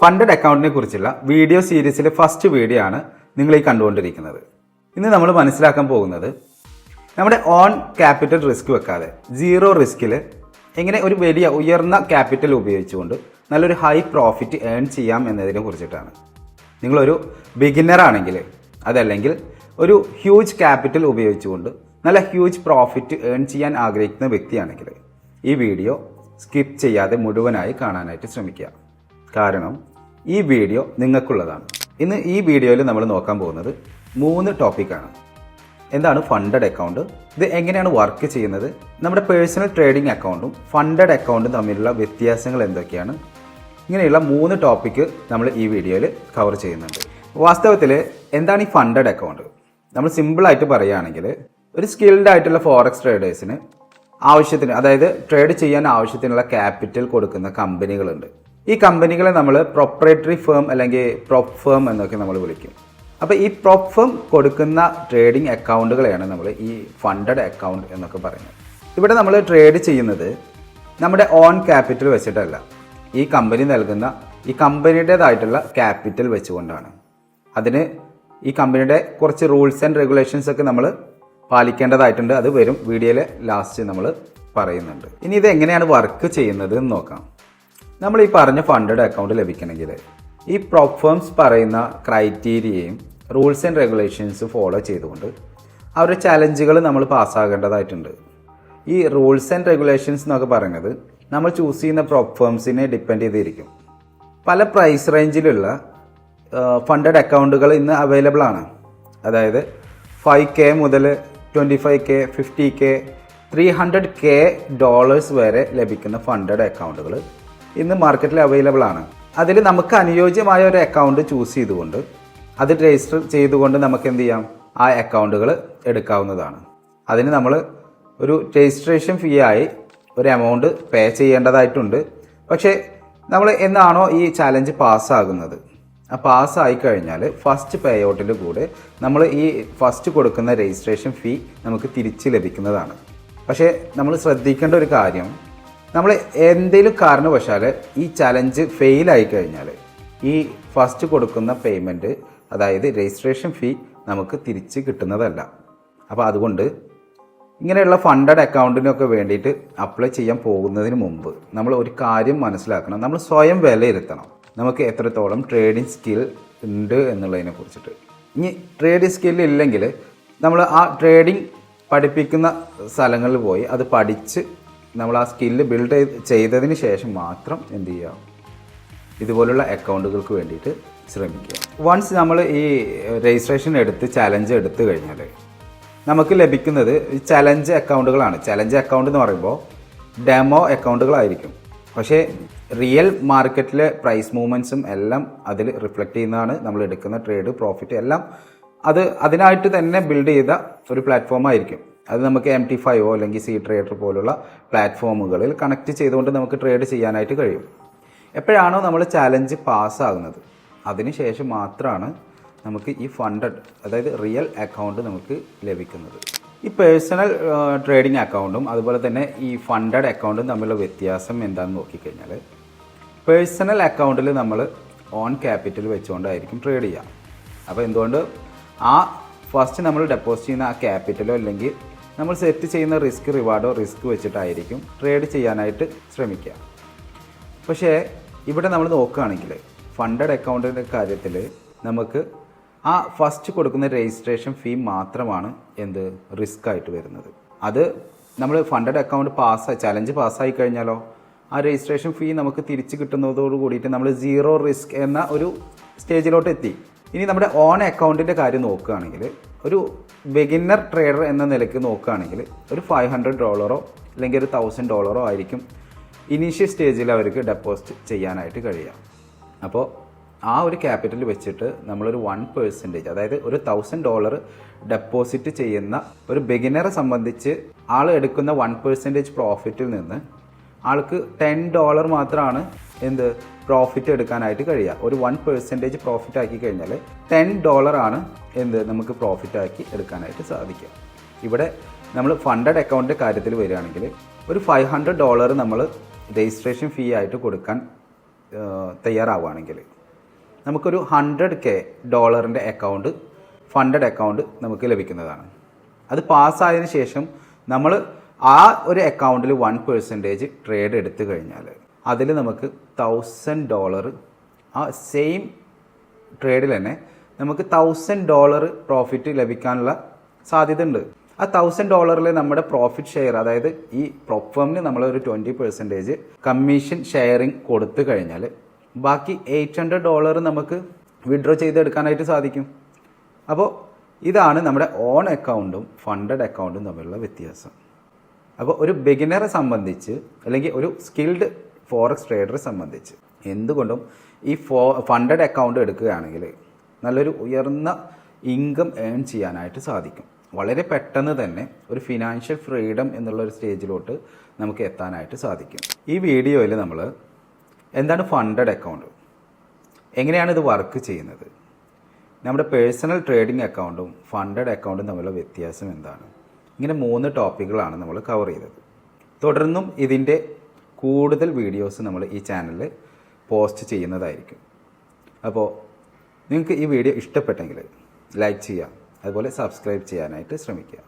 Funded അക്കൗണ്ടിനെ കുറിച്ചുള്ള video സീരീസിലെ first video ആണ് നിങ്ങൾ ഈ കണ്ടുകൊണ്ടിരിക്കുന്നത്. ഇന്ന് നമ്മൾ മനസ്സിലാക്കാൻ പോകുന്നത് നമ്മുടെ ഓൺ ക്യാപിറ്റൽ റിസ്ക് വെക്കാതെ സീറോ റിസ്കിൽ എങ്ങനെ ഒരു വലിയ ഉയർന്ന ക്യാപിറ്റൽ ഉപയോഗിച്ചുകൊണ്ട് നല്ലൊരു ഹൈ പ്രോഫിറ്റ് ഏൺ ചെയ്യാം എന്നതിനെ കുറിച്ചിട്ടാണ്. നിങ്ങളൊരു ബിഗിന്നർ ആണെങ്കിൽ അതല്ലെങ്കിൽ ഒരു ഹ്യൂജ് ക്യാപിറ്റൽ ഉപയോഗിച്ചുകൊണ്ട് നല്ല ഹ്യൂജ് പ്രോഫിറ്റ് ഏൺ ചെയ്യാൻ ആഗ്രഹിക്കുന്ന വ്യക്തിയാണെങ്കിൽ ഈ വീഡിയോ സ്കിപ്പ് ചെയ്യാതെ മുഴുവനായി കാണാനായിട്ട് ശ്രമിക്കുക. കാരണം ഈ വീഡിയോ നിങ്ങൾക്കുള്ളതാണ്. ഇന്ന് ഈ വീഡിയോയിൽ നമ്മൾ നോക്കാൻ പോകുന്നത് 3 ടോപ്പിക്കാണ്. എന്താണ് ഫണ്ടഡ് അക്കൗണ്ട്, ഇത് എങ്ങനെയാണ് വർക്ക് ചെയ്യുന്നത്, നമ്മുടെ പേഴ്സണൽ ട്രേഡിംഗ് അക്കൗണ്ടും ഫണ്ടഡ് അക്കൗണ്ടും തമ്മിലുള്ള വ്യത്യാസങ്ങൾ എന്തൊക്കെയാണ്, ഇങ്ങനെയുള്ള 3 ടോപ്പിക്ക് നമ്മൾ ഈ വീഡിയോയിൽ കവർ ചെയ്യുന്നുണ്ട്. വാസ്തവത്തിൽ എന്താണ് ഈ ഫണ്ടഡ് അക്കൗണ്ട്? നമ്മൾ സിമ്പിളായിട്ട് പറയുകയാണെങ്കിൽ ഒരു സ്കിൽഡ് ആയിട്ടുള്ള ഫോറക്സ് ട്രേഡേഴ്സിന് ആവശ്യത്തിന്, അതായത് ട്രേഡ് ചെയ്യാൻ ആവശ്യത്തിനുള്ള ക്യാപിറ്റൽ കൊടുക്കുന്ന കമ്പനികളുണ്ട്. ഈ കമ്പനികളെ നമ്മൾ പ്രൊപ്പറേറ്ററി ഫേം അല്ലെങ്കിൽ പ്രൊപ്പ് ഫേം എന്നൊക്കെ നമ്മൾ വിളിക്കും. അപ്പോൾ ഈ പ്രൊപ്പ് ഫേം കൊടുക്കുന്ന ട്രേഡിംഗ് അക്കൗണ്ടുകളെയാണ് നമ്മൾ ഈ ഫണ്ടഡ് അക്കൗണ്ട് എന്നൊക്കെ പറയുന്നത്. ഇവിടെ നമ്മൾ ട്രേഡ് ചെയ്യുന്നത് നമ്മുടെ ഓൺ ക്യാപിറ്റൽ വെച്ചിട്ടല്ല, ഈ കമ്പനി നൽകുന്ന ഈ കമ്പനിയുടേതായിട്ടുള്ള ക്യാപിറ്റൽ വെച്ചുകൊണ്ടാണ്. അതിന് ഈ കമ്പനിയുടെ കുറച്ച് റൂൾസ് ആൻഡ് റെഗുലേഷൻസ് ഒക്കെ നമ്മൾ പാലിക്കേണ്ടതായിട്ടുണ്ട്. അത് വരും വീഡിയോയിൽ ലാസ്റ്റ് നമ്മൾ പറയുന്നുണ്ട്. ഇനി ഇത് എങ്ങനെയാണ് വർക്ക് ചെയ്യുന്നത് എന്ന് നോക്കാം. നമ്മൾ ഈ പറഞ്ഞ ഫണ്ടഡ് അക്കൗണ്ട് ലഭിക്കണമെങ്കിൽ ഈ പ്രൊപ്പ് ഫേംസ് പറയുന്ന ക്രൈറ്റീരിയയും റൂൾസ് ആൻഡ് റെഗുലേഷൻസ് ഫോളോ ചെയ്തുകൊണ്ട് അവരുടെ ചലഞ്ചുകൾ നമ്മൾ പാസ്സാകേണ്ടതായിട്ടുണ്ട്. ഈ റൂൾസ് ആൻഡ് റെഗുലേഷൻസ് എന്നൊക്കെ പറയുന്നത് നമ്മൾ ചൂസ് ചെയ്യുന്ന പ്രൊപ്പ് ഫേംസിനെ ഡിപ്പെൻഡ് ചെയ്തിരിക്കും. പല പ്രൈസ് റേഞ്ചിലുള്ള ഫണ്ടഡ് അക്കൗണ്ടുകൾ ഇന്ന് അവൈലബിൾ ആണ്. അതായത് 5K മുതൽ 25K, 50K, $300K വരെ ലഭിക്കുന്ന ഫണ്ടഡ് അക്കൗണ്ടുകൾ ഇന്ന് മാർക്കറ്റിൽ അവൈലബിൾ ആണ്. അതിൽ നമുക്ക് അനുയോജ്യമായ ഒരു അക്കൗണ്ട് ചൂസ് ചെയ്തുകൊണ്ട് അത് രജിസ്റ്റർ ചെയ്തുകൊണ്ട് നമുക്ക് എന്ത് ചെയ്യാം, ആ അക്കൗണ്ടുകൾ എടുക്കാവുന്നതാണ്. അതിന് നമ്മൾ ഒരു രജിസ്ട്രേഷൻ ഫീ ആയി ഒരു എമൗണ്ട് പേ ചെയ്യേണ്ടതായിട്ടുണ്ട്. പക്ഷേ നമ്മൾ എന്നാണോ ഈ ചാലഞ്ച് പാസ്സാകുന്നത്, ആ പാസ്സായി കഴിഞ്ഞാൽ ഫസ്റ്റ് പേ ഔട്ടിൽ കൂടെ നമ്മൾ ഈ ഫസ്റ്റ് കൊടുക്കുന്ന രജിസ്ട്രേഷൻ ഫീ നമുക്ക് തിരിച്ച് ലഭിക്കുന്നതാണ്. പക്ഷേ നമ്മൾ ശ്രദ്ധിക്കേണ്ട ഒരു കാര്യം, നമ്മൾ എന്തെങ്കിലും കാരണവശാൽ ഈ ചലഞ്ച് ഫെയിലായി കഴിഞ്ഞാൽ ഈ ഫസ്റ്റ് കൊടുക്കുന്ന പേയ്മെൻറ്റ്, അതായത് രജിസ്ട്രേഷൻ ഫീ നമുക്ക് തിരിച്ച് കിട്ടുന്നതല്ല. അപ്പോൾ അതുകൊണ്ട് ഇങ്ങനെയുള്ള ഫണ്ടഡ് അക്കൗണ്ടിനൊക്കെ വേണ്ടിയിട്ട് അപ്ലൈ ചെയ്യാൻ പോകുന്നതിന് മുമ്പ് നമ്മൾ ഒരു കാര്യം മനസ്സിലാക്കണം. നമ്മൾ സ്വയം വിലയിരുത്തണം നമുക്ക് എത്രത്തോളം ട്രേഡിംഗ് സ്കിൽ ഉണ്ട് എന്നുള്ളതിനെ കുറിച്ചിട്ട്. ഇനി ട്രേഡിംഗ് സ്കിൽ ഇല്ലെങ്കിൽ നമ്മൾ ആ ട്രേഡിംഗ് പഠിപ്പിക്കുന്ന സ്ഥലങ്ങളിൽ പോയി അത് പഠിച്ച് നമ്മൾ ആ സ്കില്ല് ബിൽഡ് ചെയ്തതിന് ശേഷം മാത്രം എന്ത് ചെയ്യുക, ഇതുപോലുള്ള അക്കൗണ്ടുകൾക്ക് വേണ്ടിയിട്ട് ശ്രമിക്കുക. വൺസ് നമ്മൾ ഈ രജിസ്ട്രേഷൻ എടുത്ത് ചലഞ്ച് എടുത്തു കഴിഞ്ഞാൽ നമുക്ക് ലഭിക്കുന്നത് ഈ ചലഞ്ച് അക്കൗണ്ടുകളാണ്. ചലഞ്ച് അക്കൗണ്ട് എന്ന് പറയുമ്പോൾ ഡെമോ അക്കൗണ്ടുകളായിരിക്കും. പക്ഷേ റിയൽ മാർക്കറ്റിലെ പ്രൈസ് മൂവ്മെൻറ്റ്സും എല്ലാം അതിൽ റിഫ്ലക്റ്റ് ചെയ്യുന്നതാണ്. നമ്മൾ എടുക്കുന്ന ട്രേഡ് പ്രോഫിറ്റ് എല്ലാം അത് അതിനായിട്ട് തന്നെ ബിൽഡ് ചെയ്ത ഒരു പ്ലാറ്റ്ഫോമായിരിക്കും. അത് നമുക്ക് MT5 അല്ലെങ്കിൽ സി ട്രേഡർ പോലുള്ള പ്ലാറ്റ്ഫോമുകളിൽ കണക്ട് ചെയ്തുകൊണ്ട് നമുക്ക് ട്രേഡ് ചെയ്യാനായിട്ട് കഴിയും. എപ്പോഴാണോ നമ്മൾ ചാലഞ്ച് പാസ്സാകുന്നത് അതിനുശേഷം മാത്രമാണ് നമുക്ക് ഈ ഫണ്ടഡ്, അതായത് റിയൽ അക്കൗണ്ട് നമുക്ക് ലഭിക്കുന്നത്. ഈ പേഴ്സണൽ ട്രേഡിംഗ് അക്കൗണ്ടും അതുപോലെ തന്നെ ഈ ഫണ്ടഡ് അക്കൗണ്ടും തമ്മിലുള്ള വ്യത്യാസം എന്താണെന്ന് നോക്കിക്കഴിഞ്ഞാൽ, പേഴ്സണൽ അക്കൗണ്ടിൽ നമ്മൾ ഓൺ ക്യാപിറ്റൽ വെച്ചുകൊണ്ടായിരിക്കും ട്രേഡ് ചെയ്യുക. അപ്പോൾ എന്തുകൊണ്ട് ആ ഫസ്റ്റ് നമ്മൾ ഡെപ്പോസിറ്റ് ചെയ്യുന്ന ആ ക്യാപിറ്റലോ അല്ലെങ്കിൽ നമ്മൾ സെറ്റ് ചെയ്യുന്ന റിസ്ക് റിവാർഡോ റിസ്ക് വെച്ചിട്ടായിരിക്കും ട്രേഡ് ചെയ്യാനായിട്ട് ശ്രമിക്കുക. പക്ഷേ ഇവിടെ നമ്മൾ നോക്കുകയാണെങ്കിൽ ഫണ്ടഡ് അക്കൗണ്ടിൻ്റെ കാര്യത്തിൽ നമുക്ക് ആ ഫസ്റ്റ് കൊടുക്കുന്ന രജിസ്ട്രേഷൻ ഫീ മാത്രമാണ് റിസ്ക് ആയിട്ട് വരുന്നത്. അത് നമ്മൾ ഫണ്ടഡ് അക്കൗണ്ട് ചലഞ്ച് പാസ്സായി കഴിഞ്ഞാലോ ആ രജിസ്ട്രേഷൻ ഫീ നമുക്ക് തിരിച്ച് കിട്ടുന്നതോട് കൂടിയിട്ട് നമ്മൾ സീറോ റിസ്ക് എന്ന ഒരു സ്റ്റേജിലോട്ട് എത്തി. ഇനി നമ്മുടെ ഓൺ അക്കൗണ്ടിൻ്റെ കാര്യം നോക്കുകയാണെങ്കിൽ, ഒരു ബിഗിന്നർ ട്രേഡർ എന്ന നിലയ്ക്ക് നോക്കുകയാണെങ്കിൽ ഒരു $500 അല്ലെങ്കിൽ ഒരു $1000 ആയിരിക്കും ഇനീഷ്യൽ സ്റ്റേജിൽ അവർക്ക് ഡെപ്പോസിറ്റ് ചെയ്യാനായിട്ട് കഴിയുക. അപ്പോൾ ആ ഒരു ക്യാപിറ്റൽ വെച്ചിട്ട് നമ്മളൊരു 1%, അതായത് ഒരു $1000 ഡെപ്പോസിറ്റ് ചെയ്യുന്ന ഒരു ബിഗിനറെ സംബന്ധിച്ച് ആൾ എടുക്കുന്ന 1% പ്രോഫിറ്റിൽ നിന്ന് ആൾക്ക് $10 മാത്രമാണ് പ്രോഫിറ്റ് എടുക്കാനായിട്ട് കഴിയുക. ഒരു 1% പ്രോഫിറ്റ് ആക്കി കഴിഞ്ഞാൽ $10 ആണ് നമുക്ക് പ്രോഫിറ്റ് ആക്കി എടുക്കാനായിട്ട് സാധിക്കുക. ഇവിടെ നമ്മൾ ഫണ്ടഡ് അക്കൗണ്ടിൻ്റെ കാര്യത്തിൽ വരികയാണെങ്കിൽ ഒരു $500 നമ്മൾ രജിസ്ട്രേഷൻ ഫീ ആയിട്ട് കൊടുക്കാൻ തയ്യാറാവുകയാണെങ്കിൽ നമുക്കൊരു $100K അക്കൗണ്ട്, ഫണ്ടഡ് അക്കൗണ്ട് നമുക്ക് ലഭിക്കുന്നതാണ്. അത് പാസ്സായതിനു ശേഷം നമ്മൾ ആ ഒരു അക്കൗണ്ടിൽ 1% ട്രേഡ് എടുത്തു കഴിഞ്ഞാൽ അതിൽ നമുക്ക് $1,000 ആ സെയിം ട്രേഡിൽ തന്നെ നമുക്ക് $1,000 പ്രോഫിറ്റ് ലഭിക്കാനുള്ള സാധ്യത ഉണ്ട്. ആ $1,000 നമ്മുടെ പ്രോഫിറ്റ് ഷെയർ, അതായത് ഈ പ്രൊപ്പ് ഫേമിന് നമ്മൾ ഒരു 20% കമ്മീഷൻ ഷെയറിങ് കൊടുത്തു കഴിഞ്ഞാൽ ബാക്കി $800 നമുക്ക് വിഡ്രോ ചെയ്തെടുക്കാനായിട്ട് സാധിക്കും. അപ്പോൾ ഇതാണ് നമ്മുടെ ഓൺ അക്കൗണ്ടും ഫണ്ടഡ് അക്കൗണ്ടും തമ്മിലുള്ള വ്യത്യാസം. അപ്പോൾ ഒരു ബിഗിനറെ സംബന്ധിച്ച് അല്ലെങ്കിൽ ഒരു സ്കിൽഡ് ഫോറക്സ് ട്രേഡറെ സംബന്ധിച്ച് എന്തുകൊണ്ടും ഈ ഫണ്ടഡ് അക്കൗണ്ട് എടുക്കുകയാണെങ്കിൽ നല്ലൊരു ഉയർന്ന ഇൻകം ഏൺ ചെയ്യാനായിട്ട് സാധിക്കും. വളരെ പെട്ടെന്ന് തന്നെ ഒരു ഫിനാൻഷ്യൽ ഫ്രീഡം എന്നുള്ള ഒരു സ്റ്റേജിലോട്ട് നമുക്ക് എത്താനായിട്ട് സാധിക്കും. ഈ വീഡിയോയിൽ നമ്മൾ എന്താണ് ഫണ്ടഡ് അക്കൗണ്ട്, എങ്ങനെയാണ് ഇത് വർക്ക് ചെയ്യുന്നത്, നമ്മുടെ പേഴ്സണൽ ട്രേഡിംഗ് അക്കൗണ്ടും ഫണ്ടഡ് അക്കൗണ്ടും തമ്മിലുള്ള വ്യത്യാസം എന്താണ്, ഇങ്ങനെ 3 ടോപ്പിക്കുകളാണ് നമ്മൾ കവർ ചെയ്തത്. തുടർന്നും ഇതിൻ്റെ കൂടുതൽ വീഡിയോസ് നമ്മൾ ഈ ചാനലിൽ പോസ്റ്റ് ചെയ്യുന്നതായിരിക്കും. അപ്പോൾ നിങ്ങൾക്ക് ഈ വീഡിയോ ഇഷ്ടപ്പെട്ടെങ്കിൽ ലൈക്ക് ചെയ്യുക, അതുപോലെ സബ്സ്ക്രൈബ് ചെയ്യാനായിട്ട് ശ്രമിക്കുക.